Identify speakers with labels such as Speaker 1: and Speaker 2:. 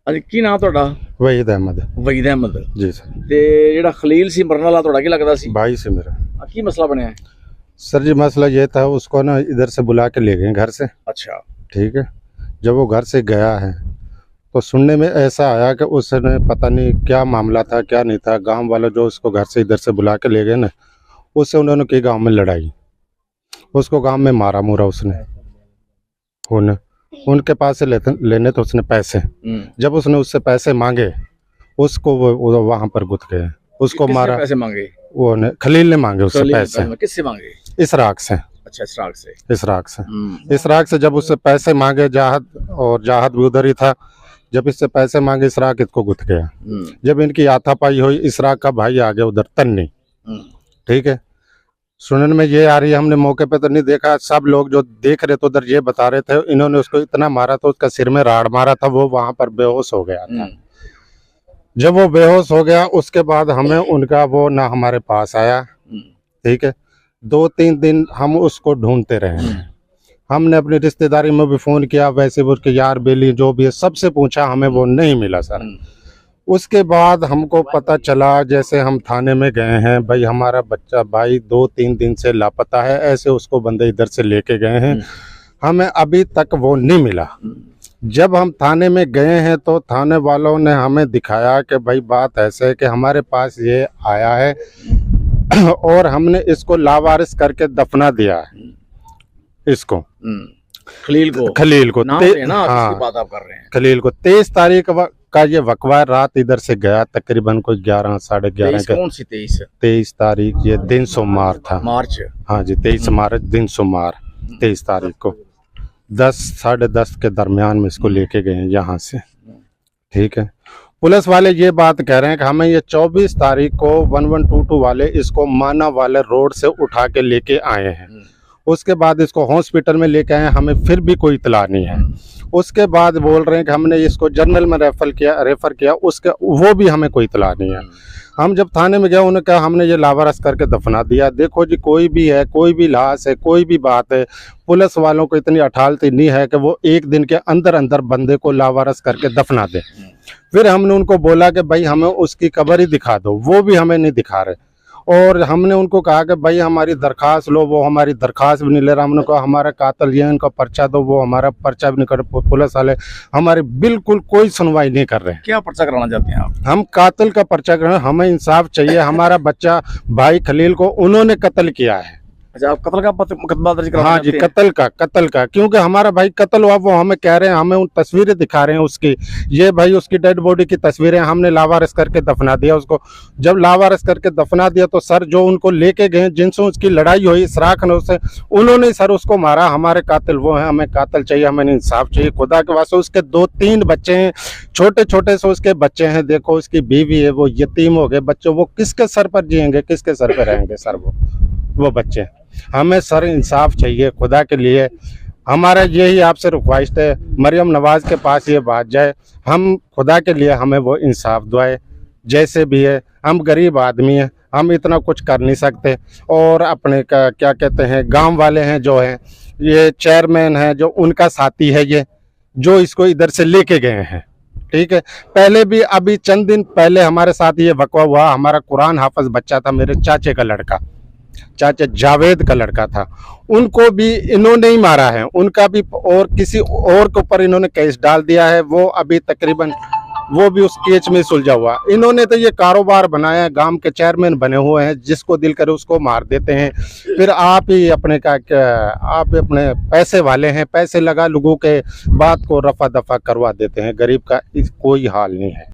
Speaker 1: ਅੱਜ ਕੀ ਨਾਮ ਤੁਹਾਡਾ?
Speaker 2: वहीद अहमद।
Speaker 1: ਵਹੀਦ ਅਹਿਮਦ।
Speaker 2: जी सर।
Speaker 1: ਤੇ ਜਿਹੜਾ ਖਲੀਲ ਸੀ ਮਰਨ ਵਾਲਾ ਤੁਹਾਡਾ ਕੀ ਲੱਗਦਾ ਸੀ?
Speaker 2: भाई से मेरा।
Speaker 1: ਕੀ ਮਸਲਾ ਬਣਿਆ ਹੈ?
Speaker 2: सर जी मसला ये था, उसको ना इधर से बुला के ले गए घर से।
Speaker 1: अच्छा।
Speaker 2: ठीक है। जब वो घर से गया है तो सुनने में ऐसा आया कि उसने पता नहीं क्या मामला था क्या नहीं था, गांव वालों जो उसको घर से इधर से बुला के ले गए ना, उससे उन्होंने की गांव में लड़ाई, उसको गांव में मारा मुरा उसने। उनके पास से लेने तो उसने पैसे, जब उसने उससे पैसे मांगे उसको वो वहां पर गुथ गए, उसको मारा।
Speaker 1: पैसे मांगे?
Speaker 2: वो खलील ने मांगे उससे पैसे।
Speaker 1: किससे मांगे?
Speaker 2: इसराक से।
Speaker 1: अच्छा, इसराक से।
Speaker 2: इसराक से। इसराक से जब उससे पैसे मांगे, जाहद भी उधर ही था, जब इससे पैसे मांगे इसराक इसको गुथ गया। जब इनकी हाथापाई हुई, इसराक का भाई आ गया उधर तन्नी। ठीक है। सुनने में ये आ रही है, हमने मौके पे तो नहीं देखा, सब लोग जो देख रहे थे उधर ये बता रहे थे, इन्होंने उसको इतना मारा था, उसका सिर में राड़ मारा था, वो वहां पर बेहोश हो गया था। जब वो बेहोश हो गया उसके बाद हमें उनका वो ना हमारे पास आया। ठीक है। 2-3 दिन हम उसको ढूंढते रहे। हमने अपनी रिश्तेदारी में भी फोन किया, वैसे भी उसके यार बेली जो भी है सबसे पूछा, हमें वो नहीं मिला सर। उसके बाद हमको पता चला, जैसे हम थाने में गए हैं, भाई हमारा बच्चा भाई 2-3 दिन से लापता है, ऐसे उसको बंदे इधर से लेके गए हैं, हमें अभी तक वो नहीं मिला। जब हम थाने में गए हैं तो थाने वालों ने हमें दिखाया कि भाई बात ऐसे है कि हमारे पास ये आया है और हमने इसको लावारिस करके दफना दिया है इसको, खलील को
Speaker 1: नाम है ना,
Speaker 2: हाँ,
Speaker 1: बात आप कर रहे हैं।
Speaker 2: खलील को 23 तारीख का ये वकवा, रात इधर से गया तकरीबन कोई 11 साढ़े 11 का।
Speaker 1: कौन सी
Speaker 2: 23 तारीख, ये दिन सोमवार था।
Speaker 1: मार्च।
Speaker 2: हाँ जी, 23 मार्च दिन सोमवार 23 तारीख को 10 साढ़े 10 के दरमियान में इसको लेके गए यहाँ से। ठीक है। पुलिस वाले ये बात कह रहे हैं कि हमें ये 24 तारीख को 1122 वाले इसको माना वाले रोड से उठा के लेके आए हैं। उसके बाद इसको हॉस्पिटल में लेके आए, हमें फिर भी कोई इतला नहीं है। उसके बाद बोल रहे हैं कि हमने इसको जनरल में रेफर किया, उसके वो भी हमें कोई इतला नहीं है। हम जब थाने में गए, उन्होंने कहा हमने ये लावारस करके दफना दिया। देखो जी, कोई भी है, कोई भी लाश है, कोई भी बात है, पुलिस वालों को इतनी अठालती नहीं है कि वो एक दिन के अंदर अंदर बंदे को लावारस करके दफना दे। फिर हमने उनको बोला कि भाई हमें उसकी कब्र ही दिखा दो, वो भी हमें नहीं दिखा रहे। और हमने उनको कहा कि भाई हमारी दरख्वास्त लो, वो हमारी दरख्वास्त भी नहीं ले रहा। हमने कहा हमारा कातिल ये, इनका पर्चा दो, वो हमारा पर्चा भी नहीं कर। पुलिस वाले हमारी बिल्कुल कोई सुनवाई नहीं कर रहे।
Speaker 1: क्या पर्चा कराना चाहते हैं आप? हम
Speaker 2: कातिल का पर्चा कराना, हमें इंसाफ चाहिए। हमारा बच्चा भाई खलील को उन्होंने कत्ल किया है।
Speaker 1: अच्छा, आप कत्ल का मुकदमा दर्ज कराना?
Speaker 2: हाँ जी, कत्ल का, क्योंकि हमारा भाई कत्ल हुआ, वो हमें कह रहे हैं, हमें उन तस्वीरें दिखा रहे हैं उसकी, ये भाई उसकी डेड बॉडी की तस्वीरें, हमने लावारिस करके दफना दिया उसको। जब लावारिस करके दफना दिया तो सर जो उनको लेके गए, जिनसे उसकी लड़ाई हुई इसराक ने, उससे उन्होंने सर उसको मारा। हमारे कातिल वो हैं, हमें कातिल चाहिए, हमें इंसाफ चाहिए खुदा के वास्ते। उसके 2-3 बच्चे हैं, छोटे छोटे से उसके बच्चे हैं। देखो उसकी बीवी है, वो यतीम हो गए बच्चे, वो किसके सर पर जिएंगे, किसके सर पर रहेंगे सर वो बच्चे। हमें सर इंसाफ चाहिए खुदा के लिए। हमारा यही आपसे रिक्वेस्ट है, मरियम नवाज के पास ये बात जाए, हम खुदा के लिए हमें वो इंसाफ दुआए। जैसे भी है, हम गरीब आदमी हैं, हम इतना कुछ कर नहीं सकते। और अपने का क्या कहते हैं, गांव वाले हैं जो हैं, ये चेयरमैन है जो उनका साथी है, ये जो इसको इधर से लेके गए हैं। ठीक है। पहले भी अभी चंद दिन पहले हमारे साथ ये वकवा हुआ। हमारा कुरान हाफिज बच्चा था, मेरे चाचे का लड़का, चाचा जावेद का लड़का था, उनको भी इन्होंने ही मारा है। उनका भी और किसी और के ऊपर इन्होंने केस डाल दिया है, वो अभी तकरीबन वो भी उस केस में सुलझा हुआ। इन्होंने तो ये कारोबार बनाया, गांव के चेयरमैन बने हुए हैं, जिसको दिल करे उसको मार देते हैं। फिर आप ही अपने आप अपने पैसे वाले हैं, पैसे लगा लोगों के बात को रफा दफा करवा देते हैं। गरीब का कोई हाल नहीं है।